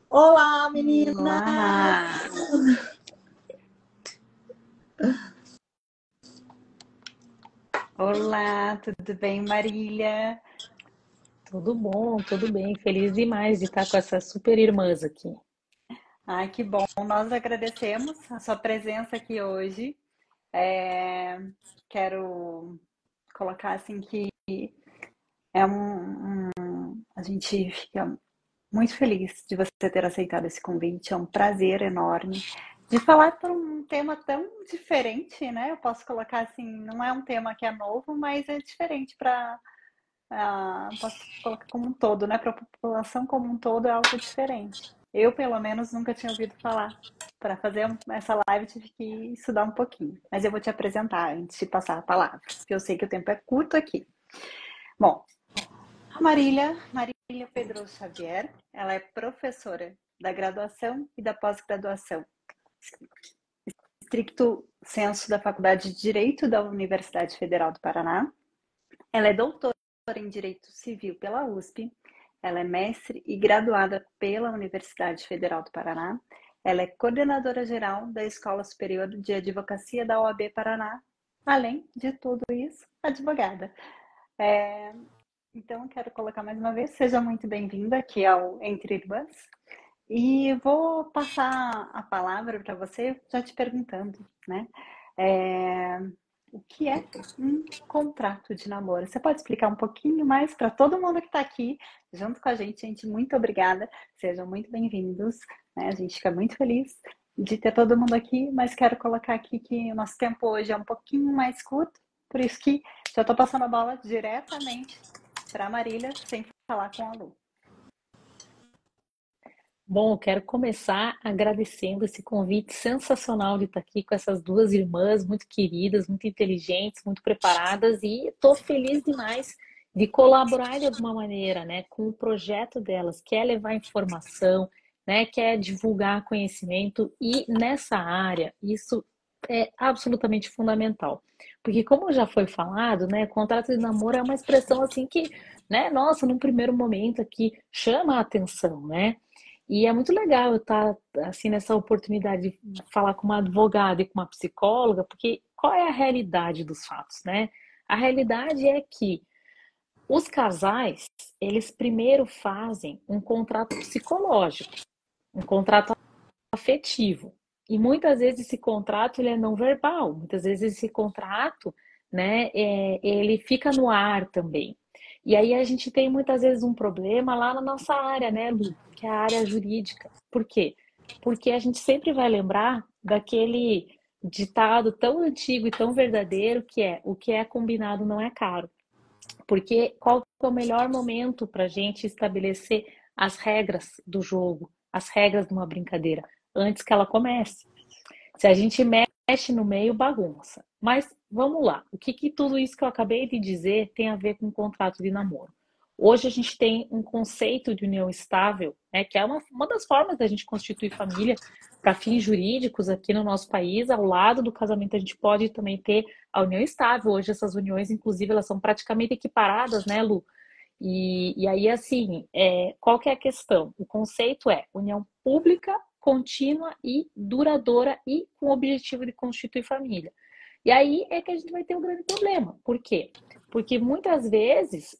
Olá, menina! Olá! Olá, tudo bem, Marília? Tudo bom, tudo bem. Feliz demais de estar com essas super irmãs aqui. Ai, que bom. Nós agradecemos a sua presença aqui hoje. É, Quero colocar assim que a gente fica muito feliz de você ter aceitado esse convite. É um prazer enorme de falar por um tema tão diferente, né? Eu posso colocar assim, não é um tema que é novo, mas é diferente para posso colocar como um todo, né? Para a população como um todo é algo diferente. Eu, pelo menos, nunca tinha ouvido falar. Para fazer essa live, tive que estudar um pouquinho. Mas eu vou te apresentar antes de passar a palavra, porque eu sei que o tempo é curto aqui. Bom, a Marília Pedro Xavier, ela é professora da graduação e da pós-graduação, estricto senso da Faculdade de Direito da Universidade Federal do Paraná. Ela é doutora em Direito Civil pela USP. Ela é mestre e graduada pela Universidade Federal do Paraná. Ela é coordenadora geral da Escola Superior de Advocacia da OAB Paraná. Além de tudo isso, advogada. É, então, quero colocar mais uma vez, seja muito bem-vinda aqui ao Entre Irmãs. E vou passar a palavra para você já te perguntando, né? É, o que é um contrato de namoro? Você pode explicar um pouquinho mais para todo mundo que está aqui junto com a gente? Gente, muito obrigada. Sejam muito bem-vindos, né? A gente fica muito feliz de ter todo mundo aqui, mas quero colocar aqui que o nosso tempo hoje é um pouquinho mais curto, por isso que já estou passando a bola diretamente para a Marília, sem falar com a Lu. Bom, eu quero começar agradecendo esse convite sensacional de estar aqui com essas duas irmãs muito queridas, muito inteligentes, muito preparadas e estou feliz demais de colaborar de alguma maneira, né, com o projeto delas, que é levar informação, né, que é divulgar conhecimento e nessa área isso é absolutamente fundamental, porque como já foi falado, né, contrato de namoro é uma expressão assim que, né, nossa, num primeiro momento aqui chama a atenção, né? E é muito legal eu estar assim nessa oportunidade de falar com uma advogada e com uma psicóloga, porque qual é a realidade dos fatos, né? A realidade é que os casais, eles primeiro fazem um contrato psicológico, um contrato afetivo. E muitas vezes esse contrato ele é não verbal, muitas vezes esse contrato, né, ele fica no ar também. E aí a gente tem muitas vezes um problema lá na nossa área, né, Lu, que é a área jurídica. Por quê? Porque a gente sempre vai lembrar daquele ditado tão antigo e tão verdadeiro que é o que é combinado não é caro. Porque qual é o melhor momento para a gente estabelecer as regras do jogo, as regras de uma brincadeira, antes que ela comece? Se a gente mexe no meio, bagunça. Mas vamos lá, o que tudo isso que eu acabei de dizer tem a ver com o contrato de namoro? Hoje a gente tem um conceito de união estável, né, que é uma das formas da gente constituir família para fins jurídicos aqui no nosso país. Ao lado do casamento, a gente pode também ter a união estável. Hoje essas uniões, inclusive, elas são praticamente equiparadas, né, Lu? E aí, assim, qual que é a questão? O conceito é união pública, contínua e duradoura e com o objetivo de constituir família. E aí é que a gente vai ter um grande problema. Por quê? Porque muitas vezes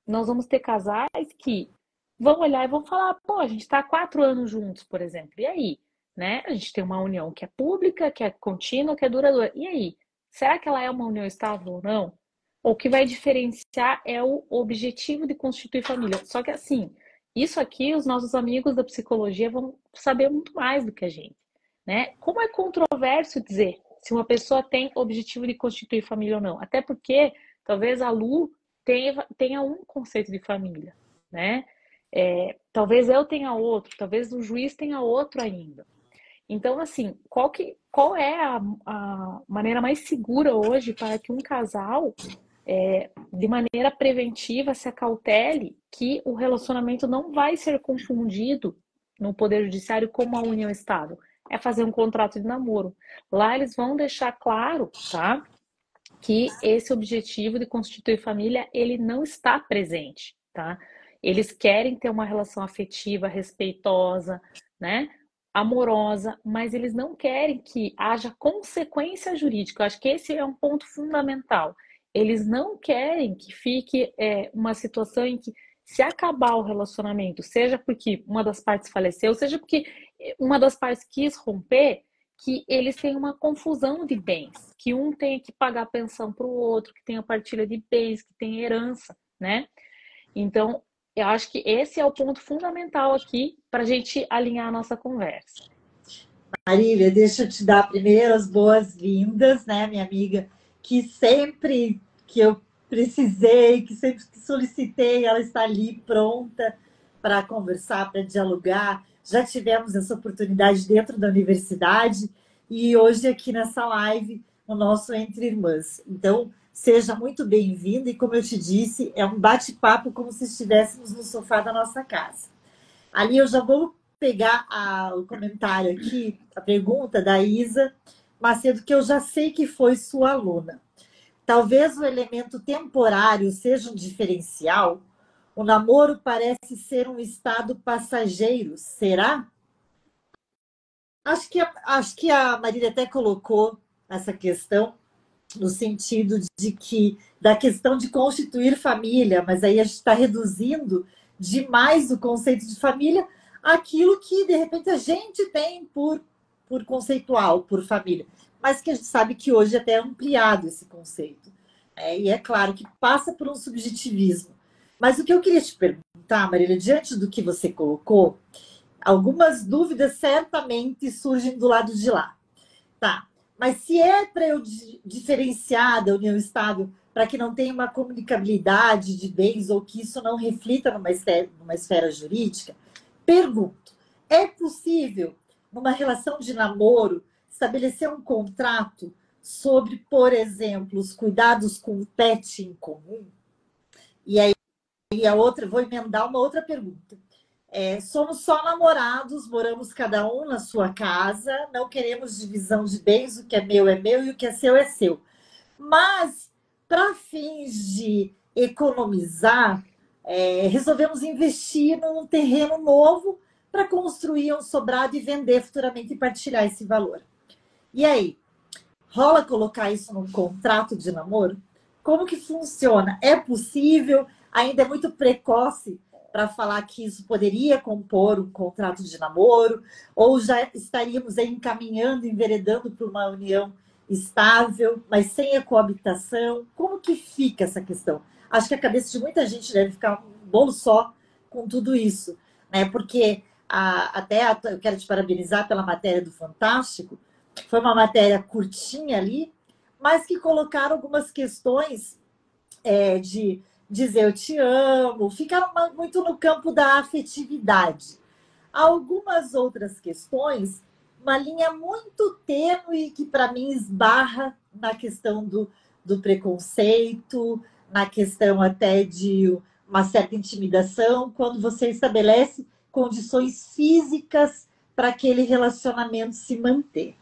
nós vamos ter casais que vão olhar e vão falar, pô, a gente está há 4 anos juntos, por exemplo. E aí? Né? A gente tem uma união que é pública, que é contínua, que é duradoura. E aí? Será que ela é uma união estável ou não? O que vai diferenciar é o objetivo de constituir família. Só que assim, isso aqui os nossos amigos da psicologia vão saber muito mais do que a gente, né? Como é controverso dizer se uma pessoa tem objetivo de constituir família ou não. Até porque talvez a Lu tenha um conceito de família, né? Talvez eu tenha outro, talvez o juiz tenha outro ainda. Então, assim, qual é a maneira mais segura hoje para que um casal, de maneira preventiva, se acautele que o relacionamento não vai ser confundido no Poder Judiciário como a união estável? É fazer um contrato de namoro. Lá eles vão deixar claro, tá? Que esse objetivo de constituir família, ele não está presente, tá? Eles querem ter uma relação afetiva, respeitosa, né? Amorosa, mas eles não querem que haja consequência jurídica. Eu acho que esse é um ponto fundamental. Eles não querem que fique uma situação em que, se acabar o relacionamento, seja porque uma das partes faleceu, seja porque uma das partes quis romper, que eles tenham uma confusão de bens, que um tenha que pagar pensão para o outro, que tenha partilha de bens, que tenha herança, né? Então, eu acho que esse é o ponto fundamental aqui para a gente alinhar a nossa conversa. Marília, deixa eu te dar primeiro as boas-vindas, né, minha amiga, que sempre que eu precisei, que sempre que solicitei, ela está ali pronta para conversar, para dialogar. Já tivemos essa oportunidade dentro da universidade e hoje aqui nessa live, o nosso Entre Irmãs. Então, seja muito bem-vinda e, como eu te disse, é um bate-papo como se estivéssemos no sofá da nossa casa. Ali eu já vou pegar o comentário aqui, a pergunta da Isa Macedo, que eu já sei que foi sua aluna. Talvez o elemento temporário seja um diferencial. O namoro parece ser um estado passageiro. Será? Acho que a Marília até colocou essa questão no sentido de que da questão de constituir família, mas aí a gente está reduzindo demais o conceito de família àquilo que de repente a gente tem por conceitual, por família, mas que a gente sabe que hoje até é ampliado esse conceito. E é claro que passa por um subjetivismo. Mas o que eu queria te perguntar, Marília, diante do que você colocou, algumas dúvidas certamente surgem do lado de lá. Tá, mas se é para eu diferenciar da união estável para que não tenha uma comunicabilidade de bens ou que isso não reflita numa esfera jurídica, pergunto, é possível, numa relação de namoro, estabelecer um contrato sobre, por exemplo, os cuidados com o pet em comum? E aí vou emendar uma outra pergunta. Somos só namorados, moramos cada um na sua casa, não queremos divisão de bens, o que é meu e o que é seu é seu. Mas, para fins de economizar, resolvemos investir num terreno novo para construir um sobrado e vender futuramente e partilhar esse valor. E aí, rola colocar isso num contrato de namoro? Como que funciona? É possível? Ainda é muito precoce para falar que isso poderia compor um contrato de namoro? Ou já estaríamos aí encaminhando, enveredando para uma união estável, mas sem a coabitação? Como que fica essa questão? Acho que a cabeça de muita gente deve ficar um bolo só com tudo isso, né? Porque eu quero te parabenizar pela matéria do Fantástico. Foi uma matéria curtinha ali, mas que colocaram algumas questões de dizer eu te amo, ficaram muito no campo da afetividade. Algumas outras questões, uma linha muito tênue que para mim esbarra na questão do preconceito, na questão até de uma certa intimidação, quando você estabelece condições físicas para aquele relacionamento se manter.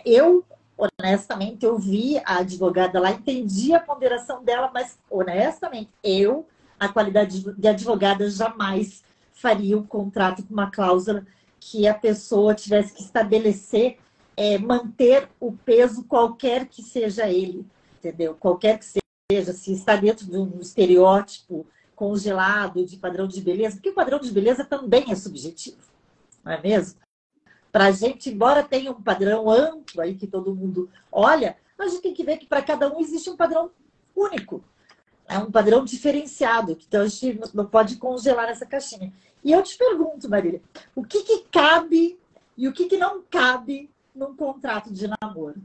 Eu, honestamente, eu vi a advogada lá, entendi a ponderação dela, mas, honestamente, eu, na qualidade de advogada, jamais faria um contrato com uma cláusula que a pessoa tivesse que estabelecer, manter o peso qualquer que seja ele, entendeu? Qualquer que seja, se está dentro de um estereótipo congelado de padrão de beleza, porque o padrão de beleza também é subjetivo, não é mesmo? Para a gente, embora tenha um padrão amplo aí que todo mundo olha, a gente tem que ver que para cada um existe um padrão único, um padrão diferenciado, então a gente não pode congelar nessa caixinha. E eu te pergunto, Marília, o que cabe e o que não cabe num contrato de namoro?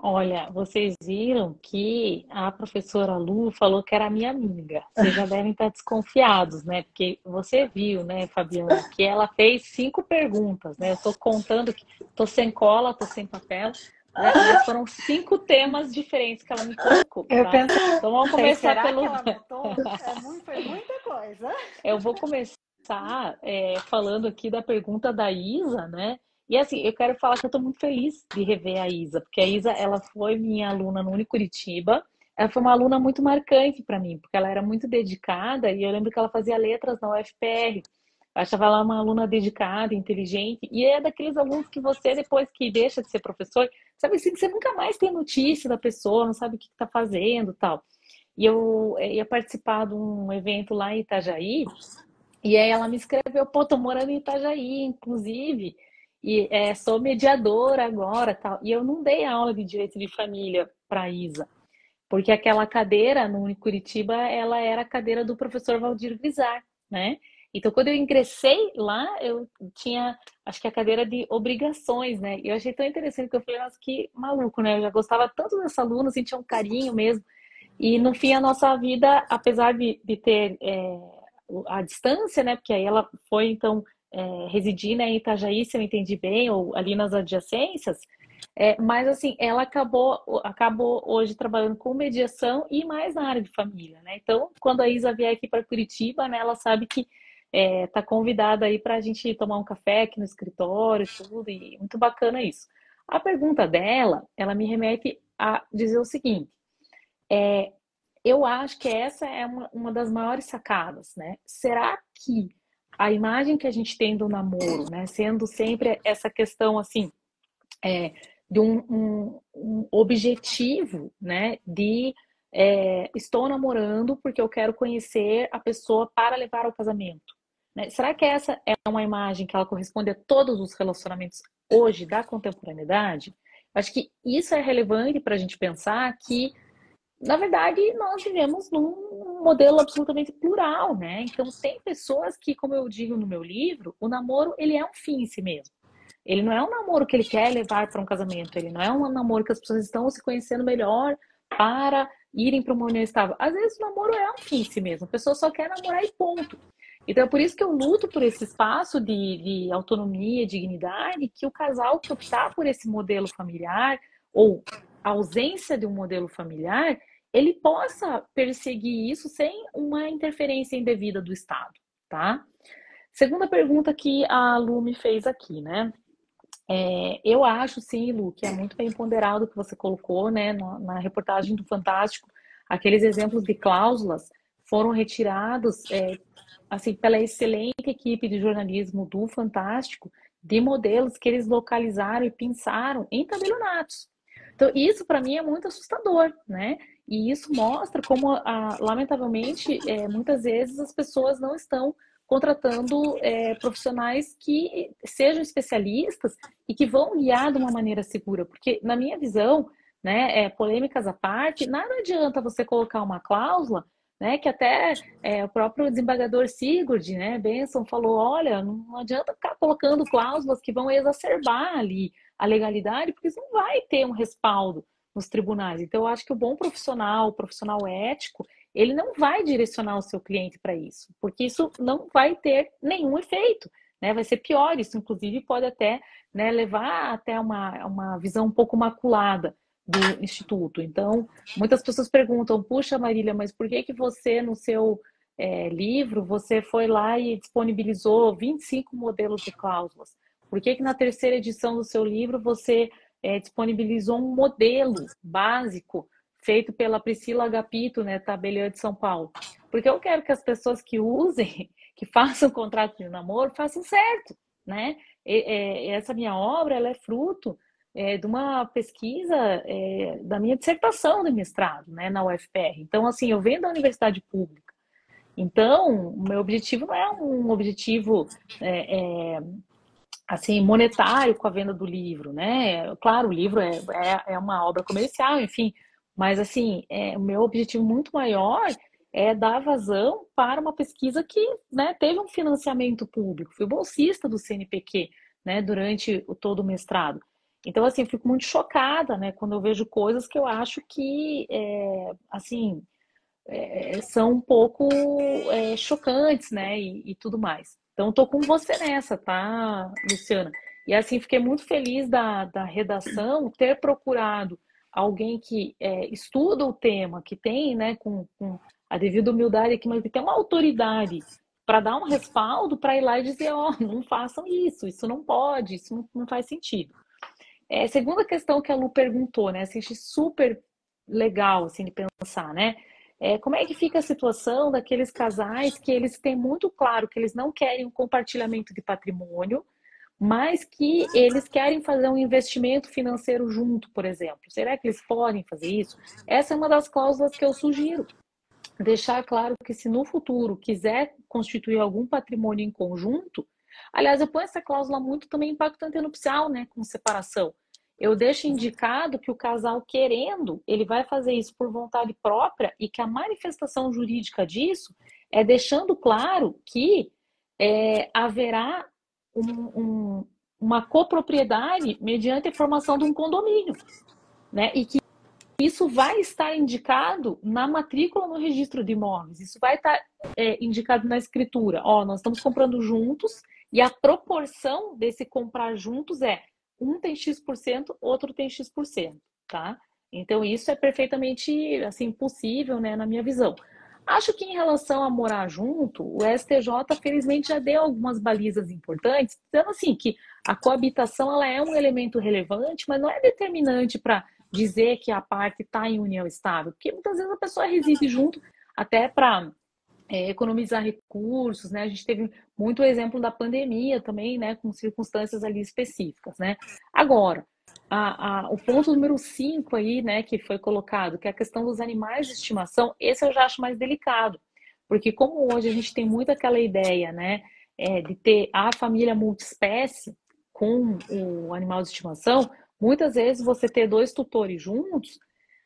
Olha, vocês viram que a professora Lu falou que era minha amiga. Vocês já devem estar desconfiados, né? Porque você viu, né, Fabiana, que ela fez 5 perguntas, né? Eu estou contando que estou sem cola, estou sem papel, né? Mas foram 5 temas diferentes que ela me colocou, Eu tá? pensei, Então vamos começar será pelo. que ela anotou? Foi muita coisa. Eu vou começar falando aqui da pergunta da Isa, né? E assim, eu quero falar que eu estou muito feliz de rever a Isa, porque a Isa, ela foi minha aluna no Unicuritiba, ela foi uma aluna muito marcante para mim, porque ela era muito dedicada e eu lembro que ela fazia letras na UFPR. Eu achava ela uma aluna dedicada, inteligente, e é daqueles alunos que você, depois que deixa de ser professor, sabe assim, que você nunca mais tem notícia da pessoa, não sabe o que está fazendo, tal. E eu ia participar de um evento lá em Itajaí, e aí ela me escreveu, pô, tô morando em Itajaí, inclusive, e sou mediadora agora, tal. E eu não dei aula de direito de família para Isa, porque aquela cadeira no Curitiba, ela era a cadeira do professor Valdir Vizar, né? Então, quando eu ingressei lá, eu tinha, acho que a cadeira de obrigações, né? E eu achei tão interessante que eu falei, nossa, que maluco, né? Eu já gostava tanto dessa aluna, sentia um carinho mesmo. E no fim, a nossa vida, apesar de ter a distância, né? Porque aí ela foi, então, residir, né, em Itajaí, se eu entendi bem, ou ali nas adjacências. Mas assim, ela acabou hoje trabalhando com mediação e mais na área de família, né? Então, quando a Isa vier aqui para Curitiba, né, ela sabe que tá convidada aí para a gente tomar um café aqui no escritório, tudo, e muito bacana isso. A pergunta dela, ela me remete a dizer o seguinte: eu acho que essa é uma das maiores sacadas, né? Será que a imagem que a gente tem do namoro, né, sendo sempre essa questão assim, de um objetivo, né, de estou namorando porque eu quero conhecer a pessoa para levar ao casamento, né? Será que essa é uma imagem que ela corresponde a todos os relacionamentos hoje da contemporaneidade? Acho que isso é relevante para a gente pensar que, na verdade, nós vivemos num modelo absolutamente plural, né? Então, tem pessoas que, como eu digo no meu livro, o namoro, ele é um fim em si mesmo. Ele não é um namoro que ele quer levar para um casamento, ele não é um namoro que as pessoas estão se conhecendo melhor para irem para uma união estável. Às vezes, o namoro é um fim em si mesmo, a pessoa só quer namorar e ponto. Então, é por isso que eu luto por esse espaço de autonomia, dignidade, que o casal que optar por esse modelo familiar, ou a ausência de um modelo familiar, ele possa perseguir isso sem uma interferência indevida do Estado, tá? Segunda pergunta que a Lu me fez aqui, né? Eu acho, sim, Lu, que é muito bem ponderado o que você colocou, né, na reportagem do Fantástico. Aqueles exemplos de cláusulas foram retirados, assim, pela excelente equipe de jornalismo do Fantástico, de modelos que eles localizaram e pensaram em tabelionatos. Então, isso para mim é muito assustador, né? E isso mostra como, lamentavelmente, muitas vezes as pessoas não estão contratando profissionais que sejam especialistas e que vão guiar de uma maneira segura. Porque, na minha visão, né, polêmicas à parte, nada adianta você colocar uma cláusula, né, que até o próprio desembargador Sigurd, né, Benson, falou, olha, não adianta ficar colocando cláusulas que vão exacerbar ali a legalidade, porque isso não vai ter um respaldo nos tribunais. Então, eu acho que o profissional ético, ele não vai direcionar o seu cliente para isso, porque isso não vai ter nenhum efeito, né? Vai ser pior, isso inclusive pode até, né, levar até uma visão um pouco maculada do Instituto. Então, muitas pessoas perguntam, puxa, Marília, mas por que que você, no seu livro, você foi lá e disponibilizou 25 modelos de cláusulas? Por que que na terceira edição do seu livro você disponibilizou um modelo básico feito pela Priscila Agapito, né, tabeliã de São Paulo? Porque eu quero que as pessoas que usem, que façam contrato de namoro, façam certo, né? Essa minha obra, ela é fruto de uma pesquisa da minha dissertação de mestrado, né, na UFPR. Então, assim, eu venho da universidade pública. Então, o meu objetivo não é um objetivo assim, monetário com a venda do livro, né? Claro, o livro é uma obra comercial, enfim, mas assim, o meu objetivo muito maior é dar vazão para uma pesquisa que, né, teve um financiamento público. Fui bolsista do CNPq, né, durante todo o mestrado. Então, assim, fico muito chocada, né, quando eu vejo coisas que eu acho que, assim, são um pouco chocantes, né? E tudo mais. Então, estou com você nessa, tá, Luciana? E assim, fiquei muito feliz da redação ter procurado alguém que estuda o tema, que tem, né, com a devida humildade aqui, mas que tem uma autoridade para dar um respaldo para ir lá e dizer, ó, oh, não façam isso não pode, isso não faz sentido. Segunda questão que a Lu perguntou, né? Assim, achei super legal, assim, de pensar, né? Como é que fica a situação daqueles casais que eles têm muito claro que eles não querem um compartilhamento de patrimônio, mas que eles querem fazer um investimento financeiro junto, por exemplo. Será que eles podem fazer isso? Essa é uma das cláusulas que eu sugiro. Deixar claro que se no futuro quiser constituir algum patrimônio em conjunto, aliás, eu ponho essa cláusula muito também em pacto antenupcial, né, com separação. Eu deixo indicado que o casal querendo, ele vai fazer isso por vontade própria e que a manifestação jurídica disso é deixando claro que haverá uma copropriedade mediante a formação de um condomínio, né? E que isso vai estar indicado na matrícula no registro de imóveis. Isso vai estar indicado na escritura. Ó, nós estamos comprando juntos e a proporção desse comprar juntos um tem X%, outro tem X%, tá? Então, isso é perfeitamente, assim, possível, né, na minha visão. Acho que em relação a morar junto, o STJ, felizmente, já deu algumas balizas importantes, dizendo assim, que a coabitação, ela é um elemento relevante, mas não é determinante para dizer que a parte está em união estável, porque muitas vezes a pessoa reside junto até para economizar recursos, né? A gente teve muito exemplo da pandemia também, né? Com circunstâncias ali específicas, né? Agora, o ponto número 5 aí, né? Que foi colocado, que é a questão dos animais de estimação, esse eu já acho mais delicado, porque como hoje a gente tem muito aquela ideia, né? De ter a família multiespécie com o animal de estimação, muitas vezes você ter 2 tutores juntos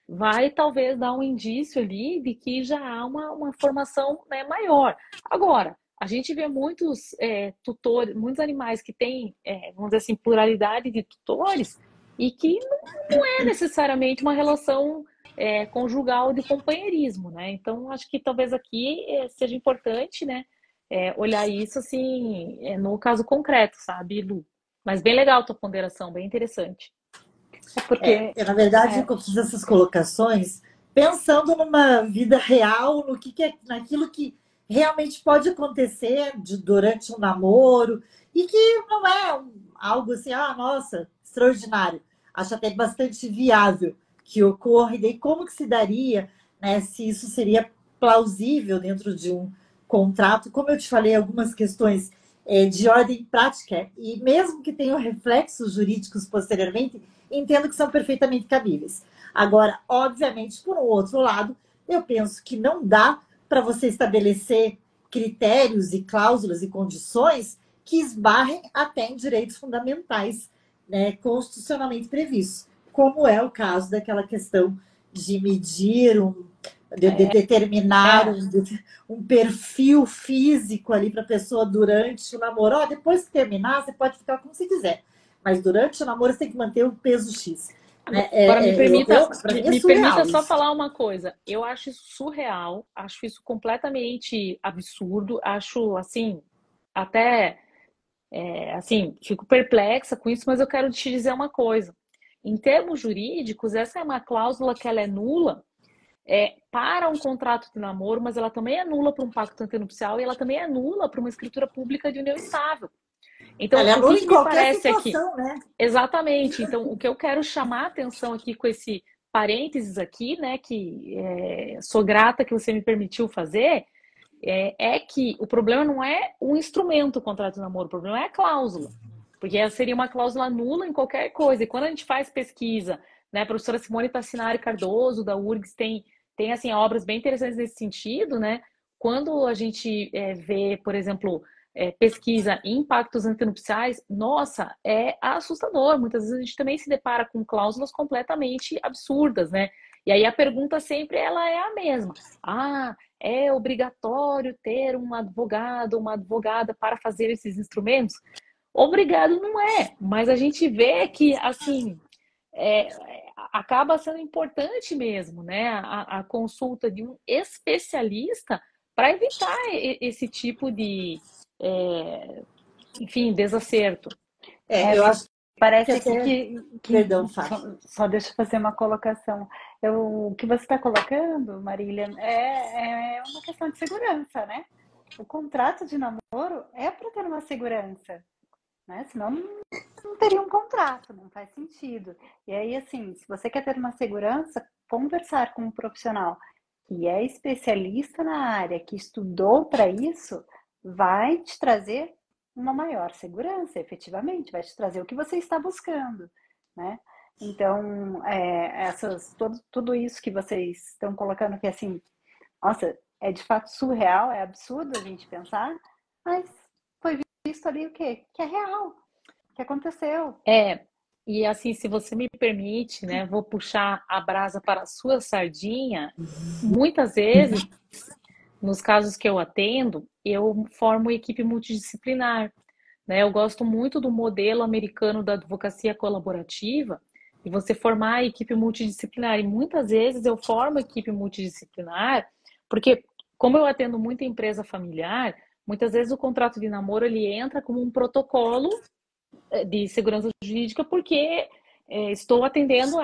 vai talvez dar um indício ali de que já há uma formação, né, maior. Agora, a gente vê muitos tutores, muitos animais que têm, vamos dizer assim, pluralidade de tutores e que não é necessariamente uma relação conjugal de companheirismo, né? Então, acho que talvez aqui seja importante, né, olhar isso assim, no caso concreto, sabe, Lu? Mas bem legal a tua ponderação, bem interessante. Porque Na verdade, eu fiz essas colocações pensando numa vida real, naquilo que realmente pode acontecer durante um namoro e que não é algo assim, nossa, extraordinário. Acho até bastante viável que ocorra. E daí como que se daria, né, se isso seria plausível dentro de um contrato. Como eu te falei, algumas questões de ordem prática e mesmo que tenham reflexos jurídicos posteriormente, entendo que são perfeitamente cabíveis. Agora, obviamente, por um outro lado, eu penso que não dá para você estabelecer critérios e cláusulas e condições que esbarrem até em direitos fundamentais, né, constitucionalmente previstos, como é o caso daquela questão de medir de determinar um perfil físico ali para a pessoa durante o namoro. Depois que terminar, você pode ficar como você quiser. Mas durante o namoro você tem que manter o peso X. Agora me permita só isso. falar uma coisa. Eu acho isso surreal, acho isso completamente absurdo, acho assim, até assim, fico perplexa com isso, mas eu quero te dizer uma coisa. Em termos jurídicos, essa é uma cláusula que ela é nula para um contrato de namoro, mas ela também é nula para um pacto antenupcial e ela também é nula para uma escritura pública de união estável. Então, ela é o que em me qualquer parece aqui? situação, né? Exatamente. Então, o que eu quero chamar a atenção aqui com esse parênteses aqui, né, que sou grata que você me permitiu fazer, é que o problema não é o instrumento, o contrato de namoro, o problema é a cláusula. Porque essa seria uma cláusula nula em qualquer coisa. E quando a gente faz pesquisa, né, a professora Simone Tassinari Cardoso, da URGS, tem assim, obras bem interessantes nesse sentido, né? Quando a gente vê, por exemplo, pesquisa em impactos antenupciais, nossa, é assustador. Muitas vezes a gente também se depara com cláusulas completamente absurdas, né? E aí a pergunta sempre ela é a mesma. É obrigatório ter um advogado, uma advogada para fazer esses instrumentos? Obrigado não é, mas a gente vê que, assim, acaba sendo importante mesmo, né? A consulta de um especialista para evitar esse tipo de, enfim, desacerto. Eu acho parece que até... que Perdão, Fábio. só deixa eu fazer uma colocação. O que você está colocando, Marília, é uma questão de segurança, né? O contrato de namoro é para ter uma segurança, né? Senão não teria um contrato, não faz sentido. E aí, assim, se você quer ter uma segurança, conversar com um profissional que é especialista na área, que estudou para isso, vai te trazer uma maior segurança, efetivamente, vai te trazer o que você está buscando, né? Então, tudo isso que vocês estão colocando que, assim, nossa, é de fato surreal, é absurdo a gente pensar, mas foi visto ali o quê? Que é real, que aconteceu. E assim, se você me permite, né, vou puxar a brasa para a sua sardinha. Muitas vezes, nos casos que eu atendo, eu formo equipe multidisciplinar, né? Eu gosto muito do modelo americano da advocacia colaborativa, e você formar a equipe multidisciplinar. E muitas vezes eu formo equipe multidisciplinar, porque como eu atendo muita empresa familiar, muitas vezes o contrato de namoro ele entra como um protocolo de segurança jurídica, porque estou atendendo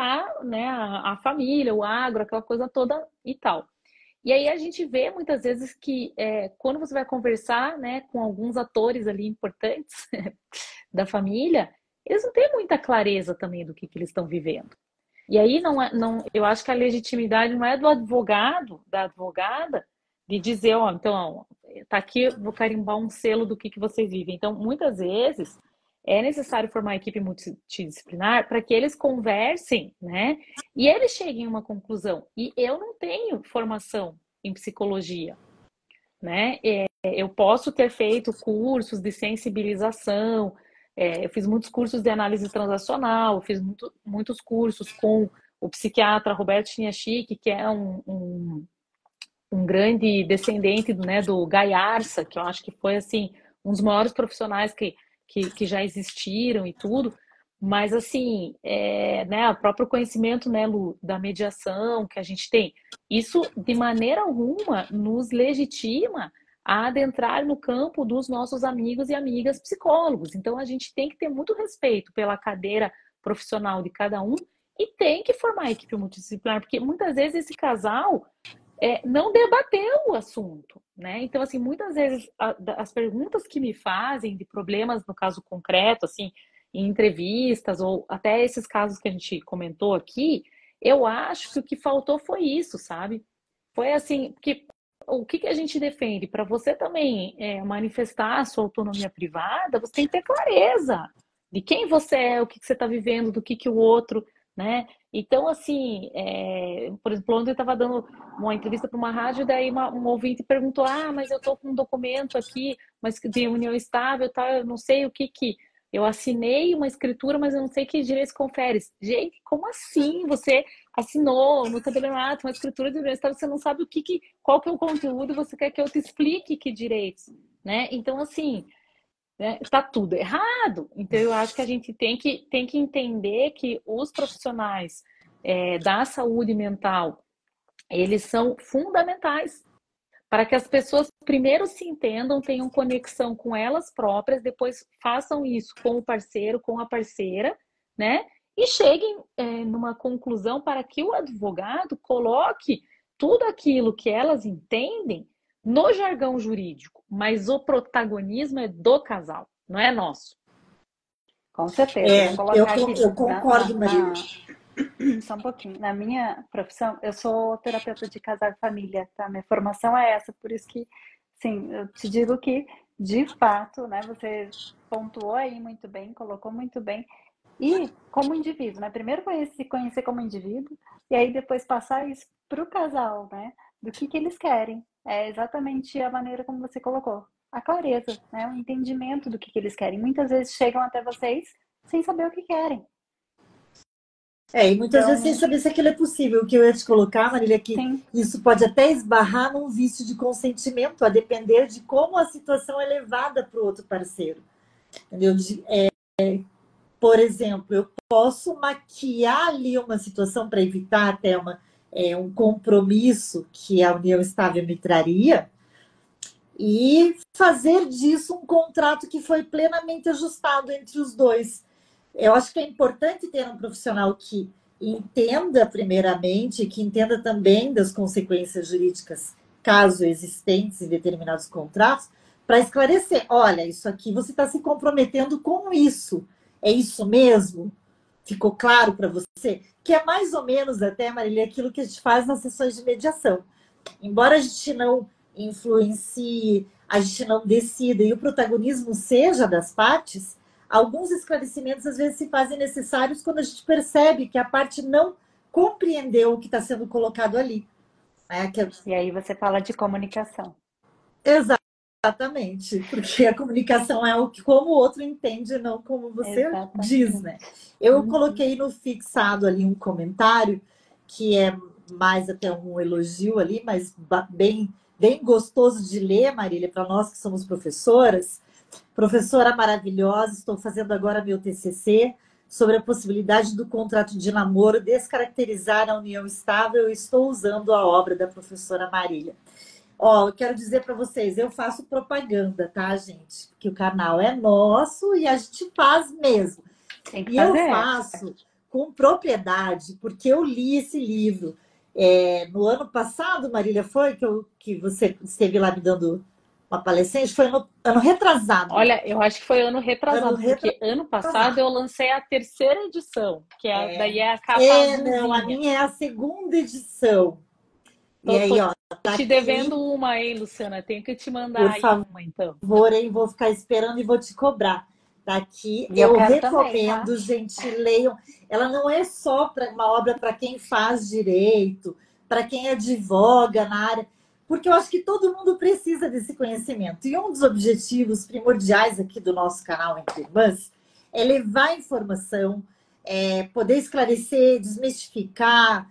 né, a família, o agro, aquela coisa toda e tal. E aí a gente vê muitas vezes que quando você vai conversar, né, com alguns atores ali importantes da família, eles não têm muita clareza também do que eles estão vivendo. E aí eu acho que a legitimidade não é do advogado, da advogada, de dizer, ó, então, tá aqui, vou carimbar um selo do que vocês vivem. Então, muitas vezes é necessário formar uma equipe multidisciplinar para que eles conversem, né? E eles cheguem a uma conclusão. E eu não tenho formação em psicologia, né? Eu posso ter feito cursos de sensibilização, eu fiz muitos cursos de análise transacional, eu fiz muitos cursos com o psiquiatra Roberto Chiniachik, que é um grande descendente, né, do Guy Arça, que eu acho que foi assim um dos maiores profissionais que já existiram e tudo, mas assim, né, o próprio conhecimento, né, Lu, da mediação que a gente tem, isso de maneira alguma nos legitima a adentrar no campo dos nossos amigos e amigas psicólogos. Então a gente tem que ter muito respeito pela cadeira profissional de cada um e tem que formar a equipe multidisciplinar, porque muitas vezes esse casal não debateu o assunto, né? Então, assim, muitas vezes as perguntas que me fazem de problemas, no caso concreto, assim, em entrevistas, ou até esses casos que a gente comentou aqui, eu acho que o que faltou foi isso, sabe? Foi assim, que o que a gente defende? Para você também manifestar a sua autonomia privada, você tem que ter clareza de quem você é, o que você está vivendo, do que o outro, né? Então, assim, por exemplo, ontem eu estava dando uma entrevista para uma rádio, daí um ouvinte perguntou, mas eu estou com um documento aqui, mas de união estável, tá? Eu não sei o que eu assinei uma escritura, mas eu não sei que direitos confere. Gente, como assim? Você assinou no tabelionato uma escritura de união estável, você não sabe qual que é o conteúdo, você quer que eu te explique que direitos, né? Então, assim, né, tá tudo errado. Então, eu acho que a gente tem que entender que os profissionais da saúde mental, eles são fundamentais para que as pessoas primeiro se entendam, tenham conexão com elas próprias, depois façam isso com o parceiro, com a parceira, né? E cheguem numa conclusão para que o advogado coloque tudo aquilo que elas entendem no jargão jurídico, mas o protagonismo é do casal, não é nosso. Com certeza. Vou colocar aqui eu concordo, Maria. Só um pouquinho. Na minha profissão, eu sou terapeuta de casal e família, tá? Minha formação é essa, por isso que, sim, eu te digo que, de fato, né, você pontuou aí muito bem, colocou muito bem. E como indivíduo, né? Primeiro se conhecer como indivíduo, e aí depois passar isso para o casal, né? Do que eles querem. É exatamente a maneira como você colocou. A clareza, né? O entendimento do que eles querem. Muitas vezes chegam até vocês sem saber o que querem. E muitas vezes sem saber se aquilo é possível. O que eu ia te colocar, Marília, é que isso pode até esbarrar num vício de consentimento, a depender de como a situação é levada para o outro parceiro. Entendeu? Por exemplo, eu posso maquiar ali uma situação para evitar até um compromisso que a união estável me traria e fazer disso um contrato que foi plenamente ajustado entre os dois. Eu acho que é importante ter um profissional que entenda primeiramente, que entenda também das consequências jurídicas, caso existentes em determinados contratos, para esclarecer, olha, isso aqui você está se comprometendo com isso. É isso mesmo? Ficou claro para você? Que é mais ou menos até, Marília, aquilo que a gente faz nas sessões de mediação. Embora a gente não influencie, a gente não decida e o protagonismo seja das partes, alguns esclarecimentos às vezes se fazem necessários quando a gente percebe que a parte não compreendeu o que está sendo colocado ali. E aí você fala de comunicação. Exatamente, porque a comunicação é o que como o outro entende, não como você Exatamente. diz, né? Eu coloquei no fixado ali um comentário que é mais até um elogio ali, mas bem gostoso de ler, Marília, para nós que somos professoras. Professora maravilhosa, estou fazendo agora meu TCC sobre a possibilidade do contrato de namoro descaracterizar a união estável. Estou usando a obra da professora Marília. Ó, eu quero dizer para vocês, eu faço propaganda, tá, gente? Porque o canal é nosso e a gente faz mesmo. Tem que E eu fazer. faço com propriedade, porque eu li esse livro. No ano passado, Marília, foi que você esteve lá me dando uma palestra? Foi no ano retrasado. Olha, eu acho que foi ano retrasado, porque ano passado eu lancei a terceira edição, que daí é a capa azulzinha. Não, a minha é a segunda edição. Então, e aí, ó, tá te devendo uma, hein, Luciana? Tenho que te mandar por favor, uma, então. Vou ficar esperando e vou te cobrar. Daqui eu recomendo, também, tá? gente, leiam. Ela não é só uma obra para quem faz direito, para quem advoga na área, porque eu acho que todo mundo precisa desse conhecimento. E um dos objetivos primordiais aqui do nosso canal Entre Irmãs é levar a informação, poder esclarecer, desmistificar,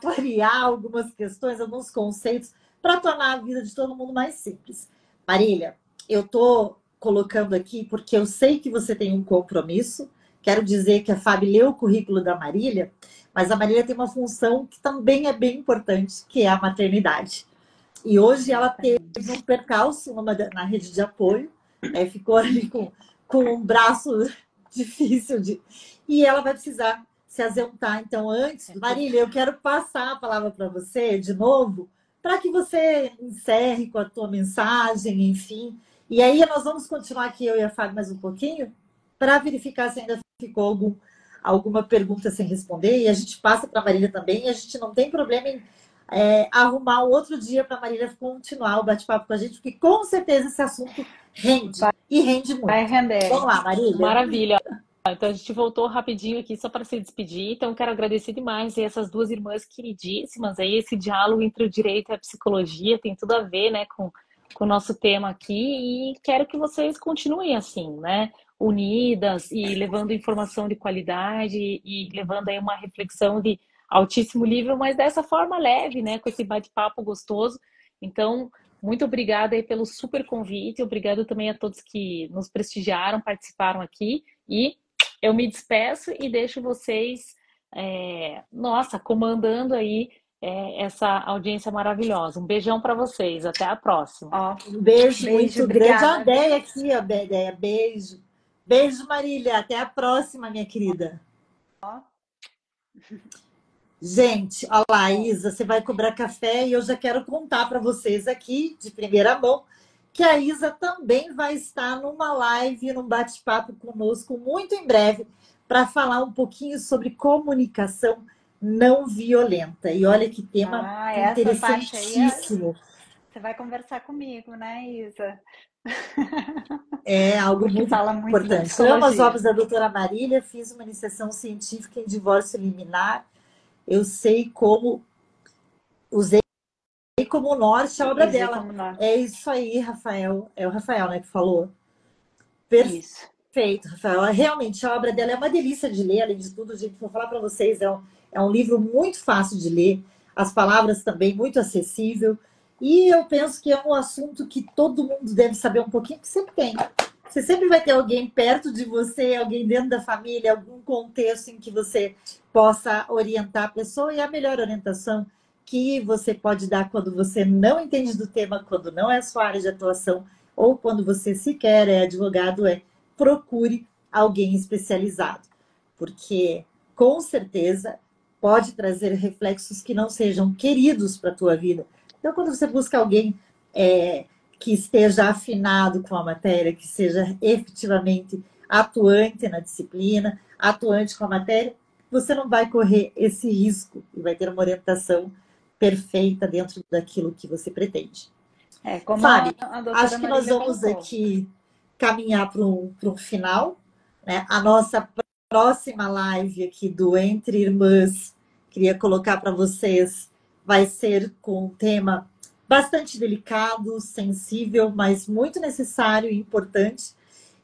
clarear algumas questões, alguns conceitos, para tornar a vida de todo mundo mais simples. Marília, eu estou colocando aqui porque eu sei que você tem um compromisso. Quero dizer que a Fábio leu o currículo da Marília, mas a Marília tem uma função que também é bem importante, que é a maternidade. E hoje ela teve um percalço na rede de apoio, ficou ali com um braço difícil e ela vai precisar se ausentar. Então, antes, Marília, eu quero passar a palavra para você de novo, para que você encerre com a tua mensagem, enfim. E aí nós vamos continuar aqui, eu e a Fábio, mais um pouquinho, para verificar se ainda ficou alguma pergunta sem responder. E a gente passa para a Marília também, e a gente não tem problema em arrumar um outro dia para a Marília continuar o bate-papo com a gente, porque com certeza esse assunto rende, e rende muito. Vai render. Vamos lá, Marília. Maravilha. Então a gente voltou rapidinho aqui só para se despedir. Então quero agradecer demais essas duas irmãs queridíssimas aí, esse diálogo entre o direito e a psicologia tem tudo a ver, né, com o nosso tema aqui, e quero que vocês continuem assim, né, unidas e levando informação de qualidade e levando aí uma reflexão de altíssimo nível, mas dessa forma leve, né, com esse bate-papo gostoso. Então, muito obrigada aí pelo super convite, obrigado também a todos que nos prestigiaram, participaram aqui, e eu me despeço e deixo vocês, comandando aí essa audiência maravilhosa. Um beijão para vocês, até a próxima. Um beijo muito grande. Obrigada. A Déia aqui, a Déia, beijo. Beijo, Marília, até a próxima, minha querida. Gente, olha lá, Isa, você vai cobrar café e eu já quero contar para vocês aqui, de primeira mão, que a Isa também vai estar numa live, num bate-papo conosco muito em breve, para falar um pouquinho sobre comunicação não violenta. E olha que tema interessantíssimo. Você vai conversar comigo, né, Isa? É algo porque muito fala importante. Eu amo as obras da doutora Marília, fiz uma iniciação científica em divórcio liminar. Eu sei como usei como norte a obra dela. É isso aí, Rafael. É o Rafael, né, que falou? Perfeito, Rafael. Realmente, a obra dela é uma delícia de ler, além de tudo, gente. Vou falar para vocês, é um livro muito fácil de ler. As palavras também muito acessível. E eu penso que é um assunto que todo mundo deve saber um pouquinho, porque sempre tem. Você sempre vai ter alguém perto de você, alguém dentro da família, algum contexto em que você possa orientar a pessoa. E a melhor orientação que você pode dar quando você não entende do tema, quando não é a sua área de atuação, ou quando você sequer é advogado, procure alguém especializado. Porque, com certeza, pode trazer reflexos que não sejam queridos para a tua vida. Então, quando você busca alguém que esteja afinado com a matéria, que seja efetivamente atuante na disciplina, atuante com a matéria, você não vai correr esse risco e vai ter uma orientação perfeita dentro daquilo que você pretende. Como Fábio, a doutora acho que nós Marília vamos colocou. aqui caminhar para um final, né? A nossa próxima live aqui do Entre Irmãs, queria colocar para vocês, vai ser com um tema bastante delicado, sensível, mas muito necessário e importante.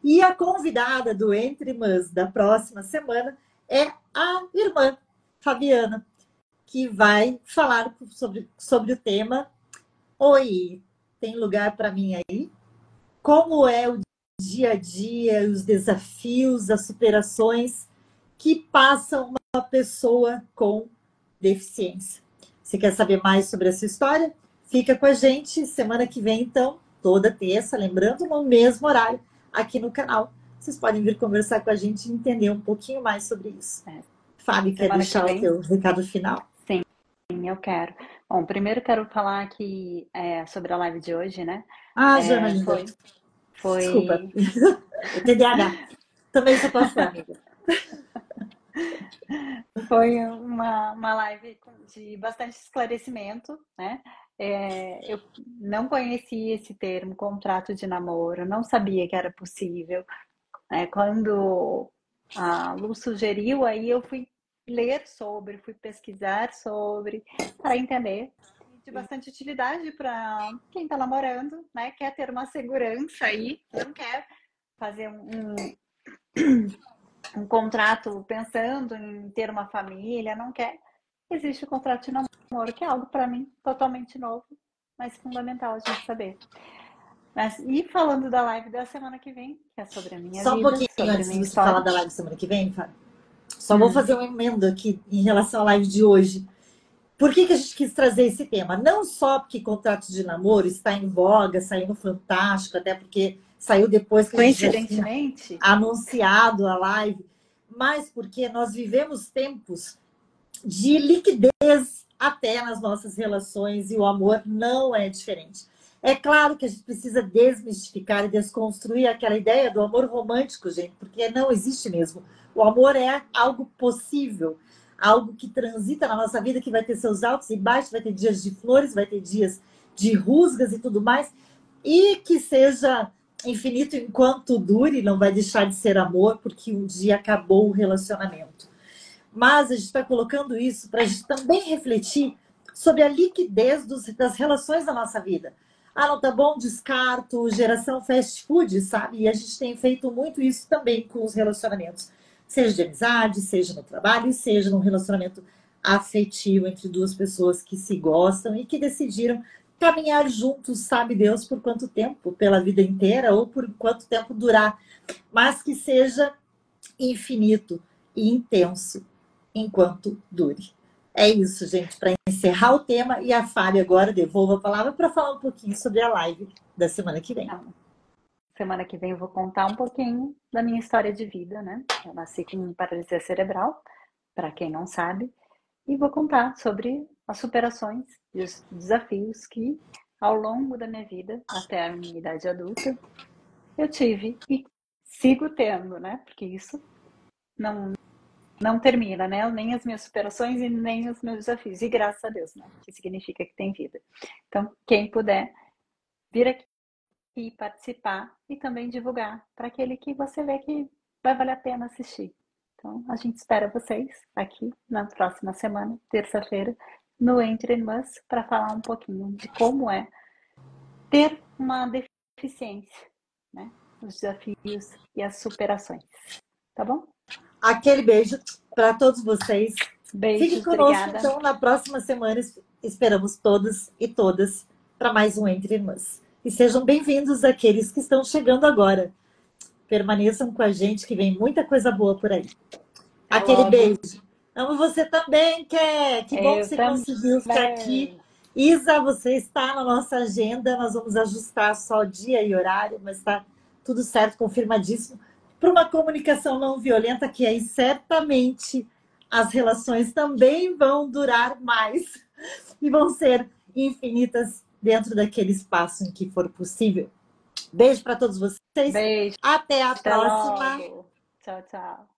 E a convidada do Entre Irmãs da próxima semana é a irmã Fabiana, que vai falar sobre o tema. Oi, tem lugar para mim aí? Como é o dia a dia, os desafios, as superações que passam uma pessoa com deficiência? Você quer saber mais sobre essa história? Fica com a gente semana que vem, então, toda terça, lembrando, no mesmo horário, aqui no canal. Vocês podem vir conversar com a gente e entender um pouquinho mais sobre isso. Fábio, quer deixar o teu recado final? Sim, eu quero. Bom, primeiro quero falar aqui sobre a live de hoje, né? Jana, linda. Foi... Desculpa. TDAH. Também sou tua fã, amiga. Foi uma live de bastante esclarecimento, né? Eu não conhecia esse termo, contrato de namoro, não sabia que era possível. Quando a Lu sugeriu, aí eu fui ler sobre, fui pesquisar sobre, para entender. De bastante utilidade para quem está namorando, né? Quer ter uma segurança aí, não quer fazer um contrato pensando em ter uma família, não quer. Existe o contrato de namoro, que é algo para mim totalmente novo, mas fundamental a gente saber. E falando da live da semana que vem, que é sobre a minha vida. Só um pouquinho antes de você falar da live semana que vem, Fábio. Só vou fazer uma emenda aqui em relação à live de hoje. Por que a gente quis trazer esse tema? Não só porque contrato de namoro está em voga, saiu no Fantástico, até porque saiu depois que a gente já tinha anunciado a live, mas porque nós vivemos tempos de liquidez até nas nossas relações e o amor não é diferente. É claro que a gente precisa desmistificar e desconstruir aquela ideia do amor romântico, gente, porque não existe mesmo. O amor é algo possível, algo que transita na nossa vida, que vai ter seus altos e baixos, vai ter dias de flores, vai ter dias de rusgas e tudo mais, e que seja infinito enquanto dure, não vai deixar de ser amor, porque um dia acabou o relacionamento. Mas a gente está colocando isso para a gente também refletir sobre a liquidez das relações da nossa vida. Não tá bom, descarto, geração fast food, sabe? E a gente tem feito muito isso também com os relacionamentos. Seja de amizade, seja no trabalho, seja num relacionamento afetivo entre duas pessoas que se gostam e que decidiram caminhar juntos, sabe Deus por quanto tempo, pela vida inteira ou por quanto tempo durar, mas que seja infinito e intenso enquanto dure. É isso, gente, para encerrar o tema. E a Fábia agora devolvo a palavra para falar um pouquinho sobre a live da semana que vem. Semana que vem eu vou contar um pouquinho da minha história de vida, né? Eu nasci com paralisia cerebral, para quem não sabe, e vou contar sobre as superações e os desafios que, ao longo da minha vida, até a minha idade adulta, eu tive e sigo tendo, né? Porque isso não termina, né? Nem as minhas superações e nem os meus desafios. E graças a Deus, né? Que significa que tem vida. Então, quem puder vir aqui e participar e também divulgar para aquele que você vê que vai valer a pena assistir. Então, a gente espera vocês aqui na próxima semana, terça-feira, no Entre Irmãs, para falar um pouquinho de como é ter uma deficiência, né? Os desafios e as superações. Tá bom? Aquele beijo para todos vocês. Beijos, Fiquem conosco, obrigada. então, na próxima semana. Esperamos todos e todas para mais um Entre Irmãs. E sejam bem-vindos aqueles que estão chegando agora. Permaneçam com a gente, que vem muita coisa boa por aí. Aquele beijo. Amo você também, Ké. Que bom que você conseguiu ficar aqui. Isa, você está na nossa agenda. Nós vamos ajustar só dia e horário, mas está tudo certo, confirmadíssimo. Para uma comunicação não violenta, que aí certamente as relações também vão durar mais e vão ser infinitas dentro daquele espaço em que for possível. Beijo para todos vocês. Beijo, Até a até próxima. logo. Tchau, tchau.